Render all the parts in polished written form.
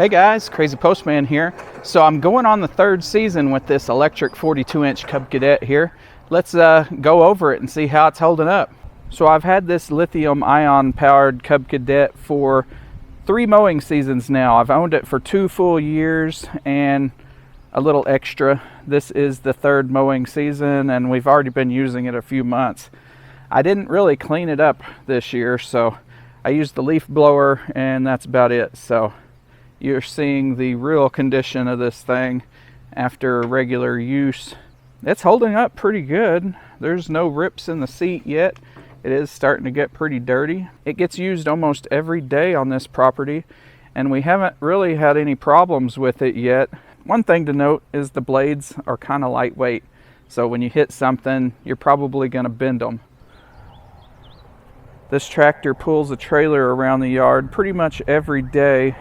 Hey guys, Crazy Postman here. So I'm going on the third season with this electric 42-inch Cub Cadet here. Let's go over it and see how it's holding up. So I've had this lithium ion powered Cub Cadet for 3 mowing seasons now. I've owned it for 2 full years and a little extra. This is the 3rd mowing season and we've already been using it a few months. I didn't really clean it up this year, so I used the leaf blower and that's about it. So you're seeing the real condition of this thing after regular use. It's holding up pretty good. There's no rips in the seat yet. It is starting to get pretty dirty. It gets used almost every day on this property and we haven't really had any problems with it yet. One thing to note is the blades are kind of lightweight, so when you hit something you're probably going to bend them. This tractor pulls a trailer around the yard pretty much every day.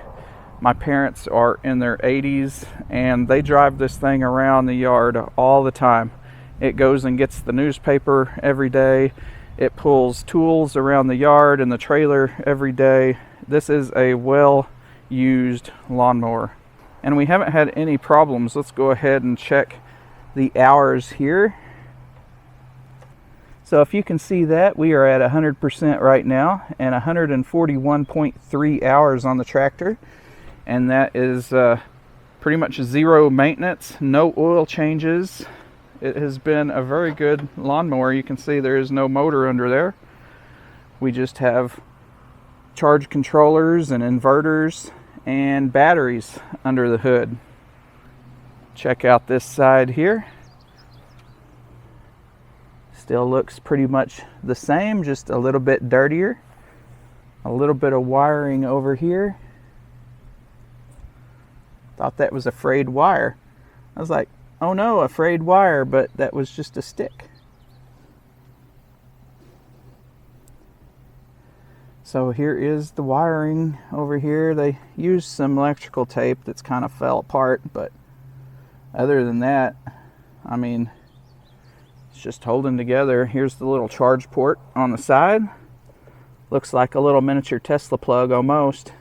My parents are in their 80s and they drive this thing around the yard all the time. It goes and gets the newspaper every day. It pulls tools around the yard and the trailer every day. This is a well-used lawnmower. And we haven't had any problems. Let's go ahead and check the hours here. So if you can see that, we are at 100% right now and 141.3 hours on the tractor. And that is pretty much 0 maintenance, no oil changes. It has been a very good lawnmower. You can see there is no motor under there. We just have charge controllers and inverters and batteries under the hood. Check out this side here. Still looks pretty much the same, just a little bit dirtier. A little bit of wiring over here. Thought that was a frayed wire. I was like, oh no, a frayed wire, but that was just a stick. So here is the wiring over here. They used some electrical tape that's kind of fell apart, but other than that, I mean, it's just holding together. Here's the little charge port on the side. Looks like a little miniature Tesla plug almost.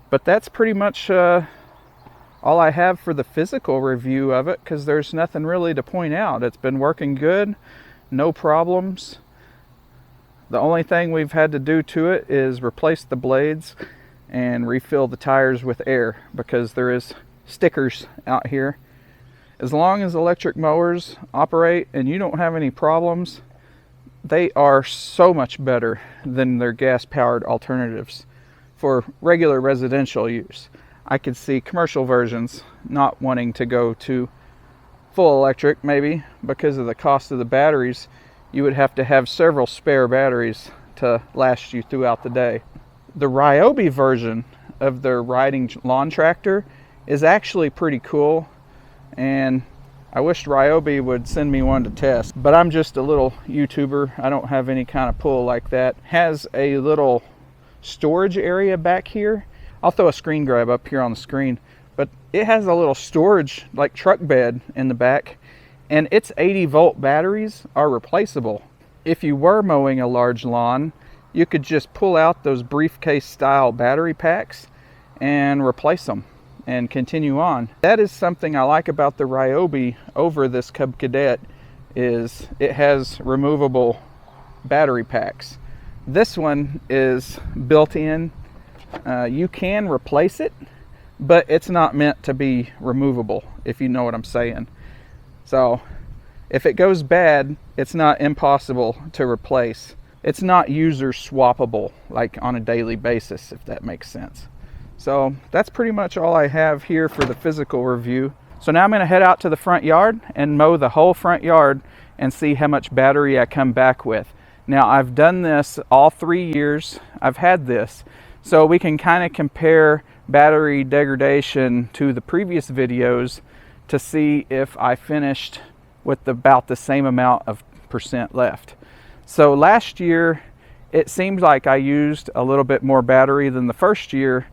But that's pretty much all I have for the physical review of it, because there's nothing really to point out. It's been working good, no problems. The only thing we've had to do to it is replace the blades and refill the tires with air, because there is stickers out here. As long as electric mowers operate and you don't have any problems, they are so much better than their gas-powered alternatives for regular residential use. I could see commercial versions not wanting to go to full electric, maybe because of the cost of the batteries. You would have to have several spare batteries to last you throughout the day. The Ryobi version of their riding lawn tractor is actually pretty cool, and I wished Ryobi would send me one to test, but I'm just a little YouTuber. I don't have any kind of pull like that. Has a little storage area back here. I'll throw a screen grab up here on the screen, but it has a little storage like truck bed in the back, and its 80-volt batteries are replaceable. If you were mowing a large lawn, you could just pull out those briefcase style battery packs and replace them and continue on. That is something I like about the Ryobi over this Cub Cadet, is it has removable battery packs. This one is built in. You can replace it, but it's not meant to be removable, if you know what I'm saying. So if it goes bad, it's not impossible to replace. It's not user swappable like on a daily basis, if that makes sense. So that's pretty much all I have here for the physical review. So now I'm going to head out to the front yard and mow the whole front yard and see how much battery I come back with. Now I've done this all 3 years. I've had this. So we can kind of compare battery degradation to the previous videos to see if I finished with about the same amount of percent left. So last year, it seemed like I used a little bit more battery than the first year,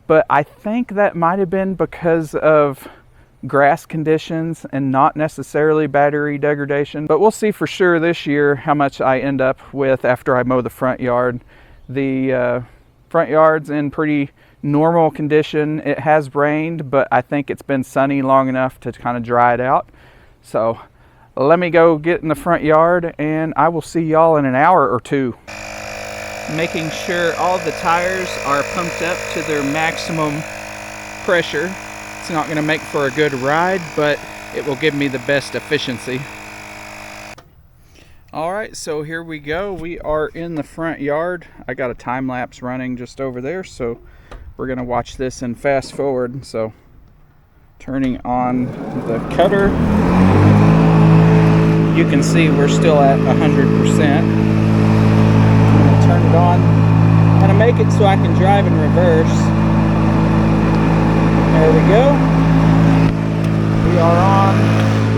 but I think that might have been because of grass conditions and not necessarily battery degradation. But we'll see for sure this year how much I end up with after I mow the front yard. The front yard's in pretty normal condition. It has rained, but I think it's been sunny long enough to kind of dry it out. So let me go get in the front yard and I will see y'all in an hour or two. Making sure all the tires are pumped up to their maximum pressure. It's not going to make for a good ride, but it will give me the best efficiency. Alright, so here we go. We are in the front yard. I got a time lapse running just over there, so we're going to watch this and fast forward. So turning on the cutter, you can see we're still at 100%. I'm going to turn it on. I'm going to make it so I can drive in reverse. There we go. We are on.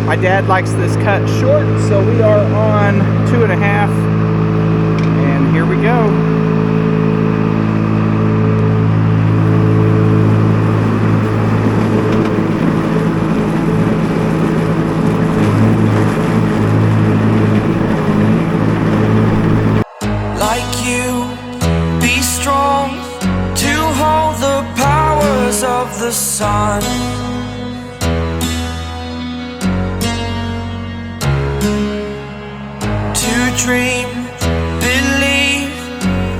My dad likes this cut short, so we are on 2.5. And here we go. Like you, be strong to hold the powers of the sun. To dream, believe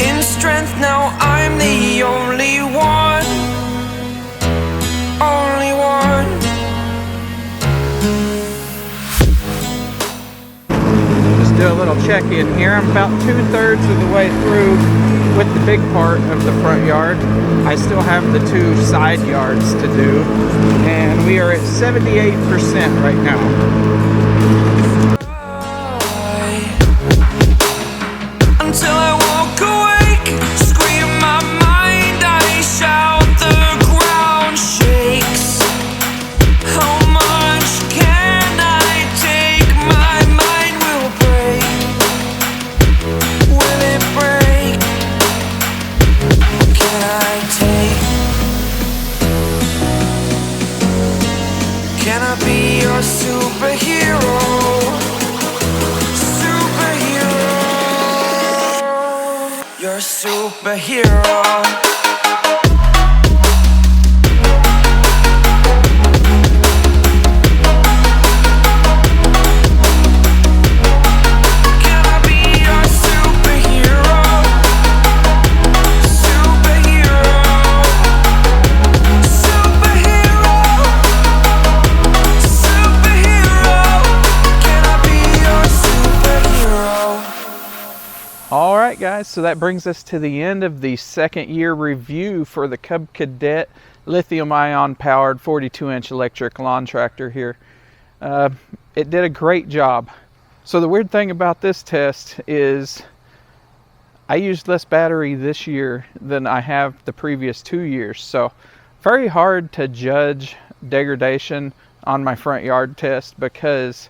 in strength. Now I'm the only one, only one. Just do a little check-in here. I'm about 2/3 of the way through with the big part of the front yard. I still have the 2 side yards to do, and we are at 78% right now. Until I walk awake, scream my mind, I shout, the ground shakes. How much can I take? My mind will break. Will it break? Can I take? Can I be your superhero? You're a superhero. Alright guys, so that brings us to the end of the second year review for the Cub Cadet lithium ion powered 42-inch electric lawn tractor here. It did a great job. So the weird thing about this test is I used less battery this year than I have the previous 2 years. So very hard to judge degradation on my front yard test because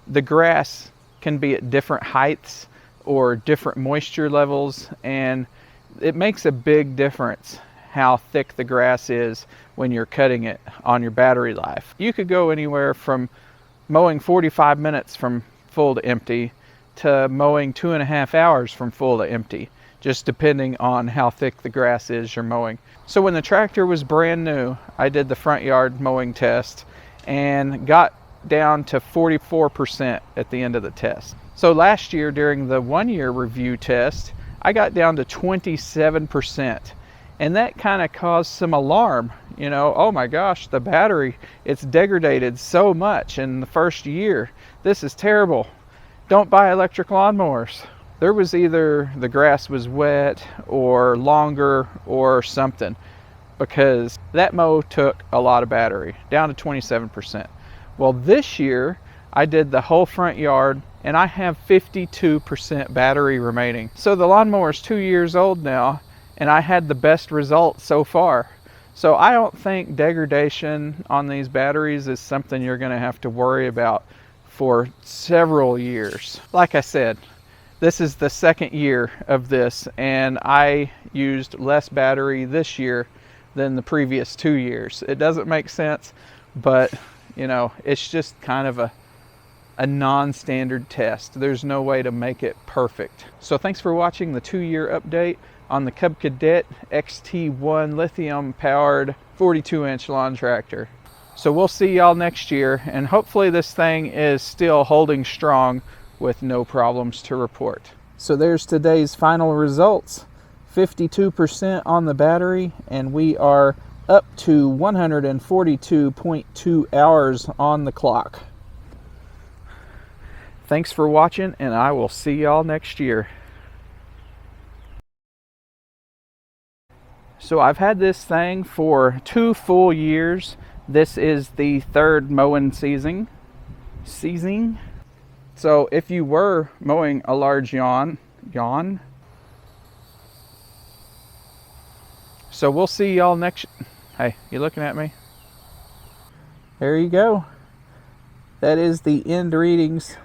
the grass can be at different heights or different moisture levels, and it makes a big difference how thick the grass is when you're cutting it on your battery life. You could go anywhere from mowing 45 minutes from full to empty to mowing 2.5 hours from full to empty, just depending on how thick the grass is you're mowing. So when the tractor was brand new, I did the front yard mowing test and got down to 44% at the end of the test. So last year during the 1-year review test, I got down to 27%. And that kind of caused some alarm. You know, oh my gosh, the battery, it's degraded so much in the first year. This is terrible. Don't buy electric lawnmowers. There was either the grass was wet or longer or something, because that mow took a lot of battery, down to 27%. Well, this year I did the whole front yard and I have 52% battery remaining. So the lawnmower's 2 years old now and I had the best results so far. So I don't think degradation on these batteries is something you're going to have to worry about for several years. Like I said, this is the second year of this and I used less battery this year than the previous 2 years. It doesn't make sense, but you know, it's just kind of a a non-standard test. There's no way to make it perfect. So thanks for watching the 2-year update on the Cub Cadet XT1 lithium powered 42-inch lawn tractor. So we'll see y'all next year, and hopefully this thing is still holding strong with no problems to report. So there's today's final results. 52% on the battery, and we are up to 142.2 hours on the clock. Thanks for watching, and I will see y'all next year. So I've had this thing for 2 full years. This is the 3rd mowing season. So if you were mowing a large yawn. So we'll see y'all next. Hey, you looking at me? There you go. That is the end readings